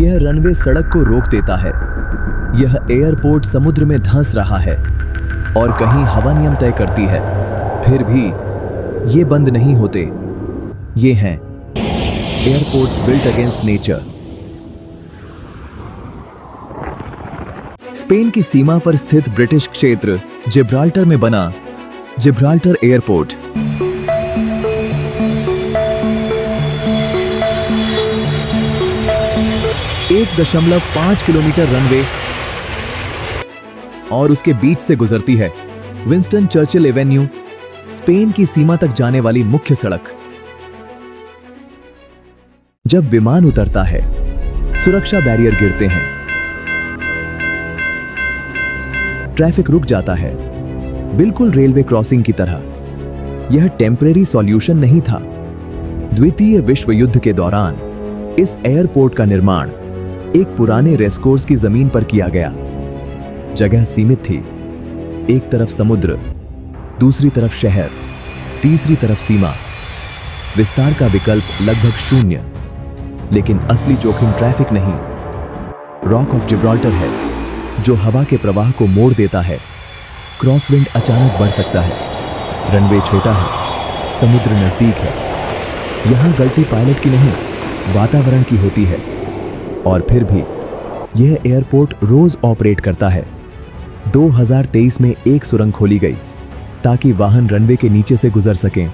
यह रनवे सड़क को रोक देता है। यह एयरपोर्ट समुद्र में धंस रहा है और कहीं हवा नियम तय करती है, फिर भी ये बंद नहीं होते। ये हैं airports built against nature. Spain की सीमा पर स्थित ब्रिटिश क्षेत्र जिब्राल्टर में बना जिब्राल्टर एयरपोर्ट 1.5 किलोमीटर रनवे और उसके बीच से गुजरती है विंस्टन चर्चिल एवेन्यू, स्पेन की सीमा तक जाने वाली मुख्य सड़क। जब विमान उतरता है, सुरक्षा बैरियर गिरते हैं, ट्रैफिक रुक जाता है, बिल्कुल रेलवे क्रॉसिंग की तरह। यह टेम्परेरी सॉल्यूशन नहीं था। द्वितीय विश्व युद्ध के दौरान इस एयरपोर्ट का निर्माण एक पुराने रेसकोर्स की जमीन पर किया गया। जगह सीमित थी, एक तरफ समुद्र, दूसरी तरफ शहर, तीसरी तरफ सीमा। विस्तार का विकल्प लगभग शून्य, लेकिन असली जोखिम ट्रैफिक नहीं, रॉक ऑफ जिब्राल्टर है जो हवा के प्रवाह को मोड़ देता है। क्रॉसविंड अचानक बढ़ सकता है, रनवे छोटा है, समुद्र नजदीक है। यहां गलती पायलट की नहीं, वातावरण की होती है। और फिर भी यह एयरपोर्ट रोज ऑपरेट करता है। 2023 में एक सुरंग खोली गई ताकि वाहन रनवे के नीचे से गुजर सकें,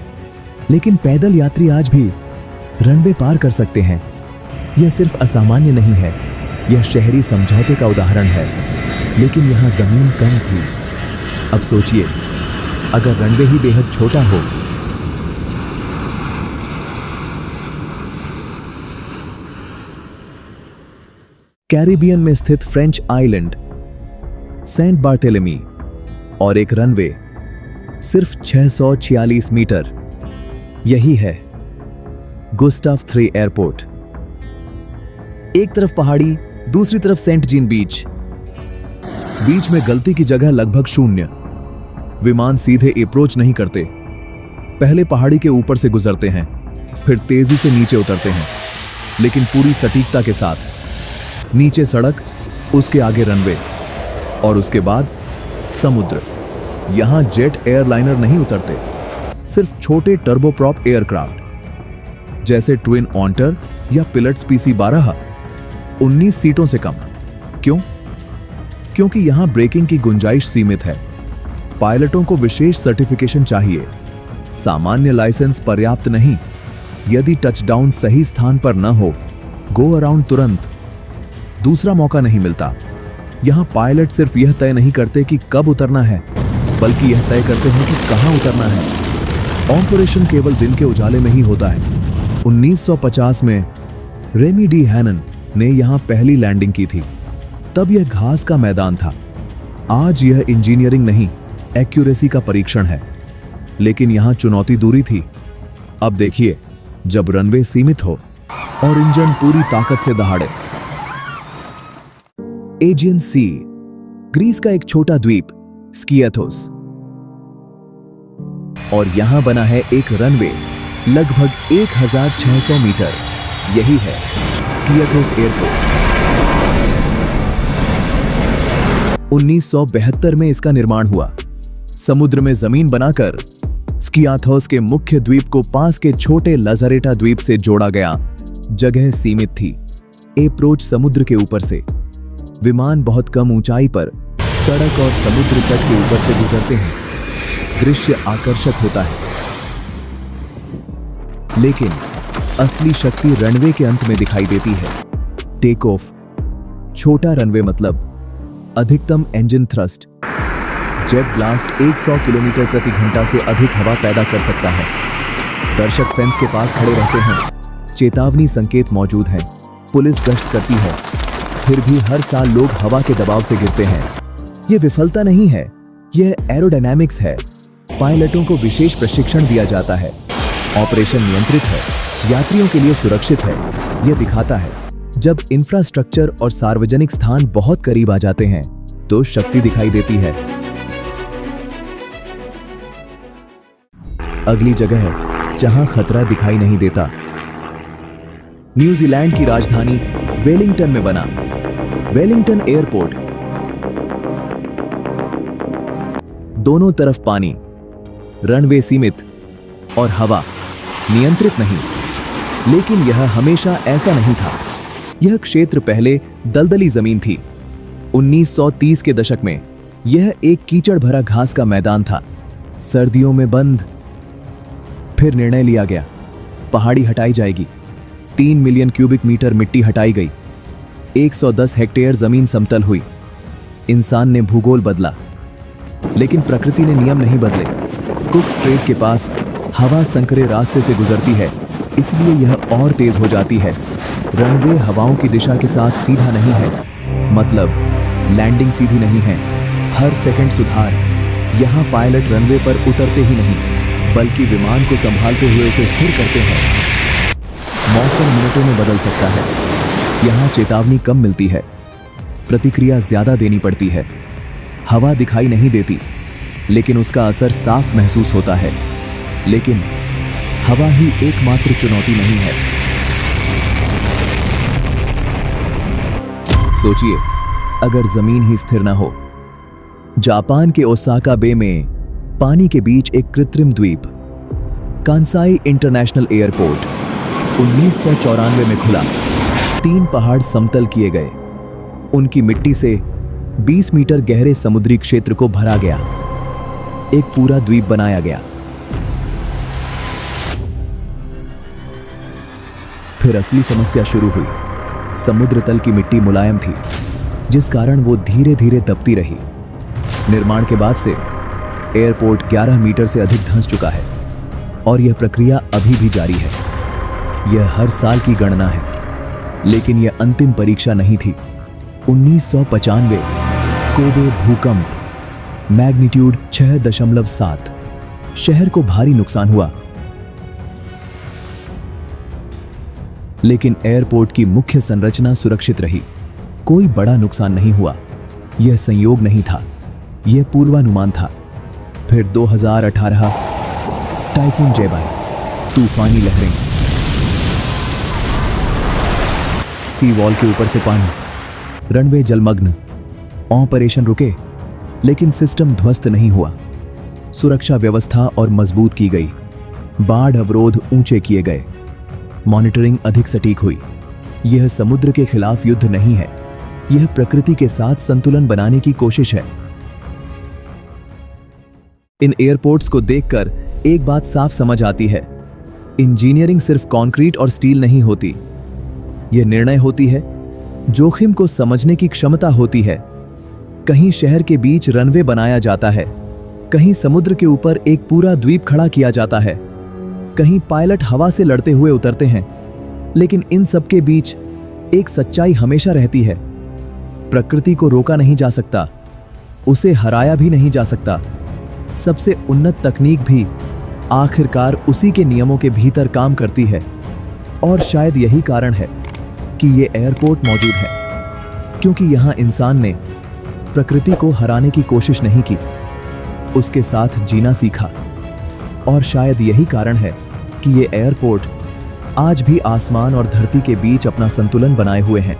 लेकिन पैदल यात्री आज भी रनवे पार कर सकते हैं। यह सिर्फ असामान्य नहीं है, यह शहरी समझौते का उदाहरण है। लेकिन यहां जमीन कम थी। अब सोचिए, अगर रनवे ही बेहद छोटा हो। कैरिबियन में स्थित फ्रेंच आइलैंड सेंट बार्थेलेमी और एक रनवे सिर्फ 646 मीटर। यही है गुस्टाव III एयरपोर्ट। एक तरफ पहाड़ी, दूसरी तरफ सेंट जीन बीच। बीच में गलती की जगह लगभग शून्य। विमान सीधे अप्रोच नहीं करते, पहले पहाड़ी के ऊपर से गुजरते हैं, फिर तेजी से नीचे उतरते हैं, लेकिन पूरी सटीकता के साथ। नीचे सड़क, उसके आगे रनवे और उसके बाद समुद्र। यहां जेट एयरलाइनर नहीं उतरते, सिर्फ छोटे टर्बोप्रॉप एयरक्राफ्ट जैसे ट्विन ऑन्टर या पिलट्स PC-12, 19 सीटों से कम। क्यों? क्योंकि यहां ब्रेकिंग की गुंजाइश सीमित है। पायलटों को विशेष सर्टिफिकेशन चाहिए, सामान्य लाइसेंस पर्याप्त नहीं। यदि टचडाउन सही स्थान पर न हो, गो अराउंड तुरंत दूसरा मौका नहीं मिलता। यहां पायलट सिर्फ यह तय नहीं करते कि कब उतरना है, बल्कि यह तय करते हैं कि कहां उतरना है। ऑपरेशन केवल दिन के उजाले में ही होता है। 1950 में रेमी डी हैनन ने यहां पहली लैंडिंग की थी। तब यह घास का मैदान था। आज यह इंजीनियरिंग नहीं, एक्यूरेसी का परीक्षण है। लेकिन यहां चुनौती दूरी थी। अब देखिए, जब रनवे सीमित हो और इंजन पूरी ताकत से दहाड़े। एजियन सी, ग्रीस का एक छोटा द्वीप स्कियाथोस, और यहां बना है एक रनवे लगभग 1600 मीटर। यही है स्कियाथोस एयरपोर्ट। 1972 में इसका निर्माण हुआ। समुद्र में जमीन बनाकर स्कियाथोस के मुख्य द्वीप को पास के छोटे लाजारेटा द्वीप से जोड़ा गया। जगह सीमित थी, अप्रोच समुद्र के ऊपर से। विमान बहुत कम ऊंचाई पर सड़क और समुद्र तट के ऊपर से गुजरते हैं। दृश्य आकर्षक होता है, लेकिन असली शक्ति रनवे के अंत में दिखाई देती है। Take off. छोटा रनवे मतलब अधिकतम engine thrust. Jet blast 100 kilometre प्रति घंटा से अधिक हवा पैदा कर सकता है। दर्शक फेंस के पास खड़े रहते हैं। चेतावनी संकेत मौजूद हैं। पुलिस गश्त करती है। फिर भी हर साल लोग हवा के दबाव से गिरते हैं। यह विफलता नहीं है, यह एरोडायनामिक्स है। पायलटों को विशेष प्रशिक्षण दिया जाता है। ऑपरेशन नियंत्रित है, यात्रियों के लिए सुरक्षित है। यह दिखाता है जब इंफ्रास्ट्रक्चर और सार्वजनिक स्थान बहुत करीब आ जाते हैं तो शक्ति दिखाई देती है। अगली जगह है जहां खतरा दिखाई नहीं देता। न्यूजीलैंड की राजधानी वेलिंगटन में बना। वेलिंगटन एयरपोर्ट, दोनों तरफ पानी, रनवे सीमित और हवा नियंत्रित नहीं। लेकिन यह हमेशा ऐसा नहीं था। यह क्षेत्र पहले दलदली जमीन थी। 1930 के दशक में यह एक कीचड़ भरा घास का मैदान था, सर्दियों में बंद। फिर निर्णय लिया गया, पहाड़ी हटाई जाएगी। 3 मिलियन क्यूबिक मीटर मिट्टी हटाई गई। 110 हेक्टेयर जमीन समतल हुई। इंसान ने भूगोल बदला, लेकिन प्रकृति ने नियम नहीं बदले। कुक स्ट्रेट के पास हवा संकरे रास्ते से गुजरती है, इसलिए यह और तेज हो जाती है। रनवे हवाओं की दिशा के साथ सीधा नहीं है, मतलब लैंडिंग सीधी नहीं है। हर सेकंड सुधार। यहां पायलट रनवे पर उतरते ही नहीं, बल्कि विमान को संभालते हुए उसे स्थिर करते हैं। मौसम मिनटों में बदल सकता है। यहां चेतावनी कम मिलती है, प्रतिक्रिया ज्यादा देनी पड़ती है। हवा दिखाई नहीं देती, लेकिन उसका असर साफ महसूस होता है। लेकिन हवा ही एकमात्र चुनौती नहीं है। सोचिए, अगर जमीन ही स्थिर न हो। जापान के ओसाका बे में पानी के बीच एक कृत्रिम द्वीप, कांसाई इंटरनेशनल एयरपोर्ट 1994 में खुला। 3 पहाड़ समतल किए गए। उनकी मिट्टी से 20 मीटर गहरे समुद्री क्षेत्र को भरा गया। एक पूरा द्वीप बनाया गया। फिर असली समस्या शुरू हुई। समुद्र तल की मिट्टी मुलायम थी, जिस कारण वो धीरे धीरे दबती रही। निर्माण के बाद से एयरपोर्ट 11 मीटर से अधिक धंस चुका है, और यह प्रक्रिया अभी भी जारी है। यह हर साल की गणना है, लेकिन यह अंतिम परीक्षा नहीं थी। 1995 कोबे भूकंप, मैग्नीट्यूड 6.7। शहर को भारी नुकसान हुआ, लेकिन एयरपोर्ट की मुख्य संरचना सुरक्षित रही। कोई बड़ा नुकसान नहीं हुआ। यह संयोग नहीं था, यह पूर्वानुमान था। फिर 2018 टाइफून जेबाई, तूफानी लहरें, सी वॉल के ऊपर से पानी, रनवे जलमग्न। ऑपरेशन रुके, लेकिन सिस्टम ध्वस्त नहीं हुआ। सुरक्षा व्यवस्था और मजबूत की गई। बाढ़ अवरोध ऊंचे किए गए। मॉनिटरिंग अधिक सटीक हुई। यह समुद्र के खिलाफ युद्ध नहीं है, यह प्रकृति के साथ संतुलन बनाने की कोशिश है। इन एयरपोर्ट्स को देखकर एक बात साफ समझ आती है, इंजीनियरिंग सिर्फ कंक्रीट और स्टील नहीं होती। यह निर्णय होती है, जोखिम को समझने की क्षमता होती है। कहीं शहर के बीच रनवे बनाया जाता है, कहीं समुद्र के ऊपर एक पूरा द्वीप खड़ा किया जाता है, कहीं पायलट हवा से लड़ते हुए उतरते हैं। लेकिन इन सब के बीच एक सच्चाई हमेशा रहती है, प्रकृति को रोका नहीं जा सकता, उसे हराया भी नहीं जा सकता। सबसे उन्नत तकनीक भी आखिरकार उसी के नियमों के भीतर काम करती है। और शायद यही कारण है कि ये एयरपोर्ट मौजूद है, क्योंकि यहाँ इंसान ने प्रकृति को हराने की कोशिश नहीं की, उसके साथ जीना सीखा। और शायद यही कारण है कि ये एयरपोर्ट आज भी आसमान और धरती के बीच अपना संतुलन बनाए हुए हैं।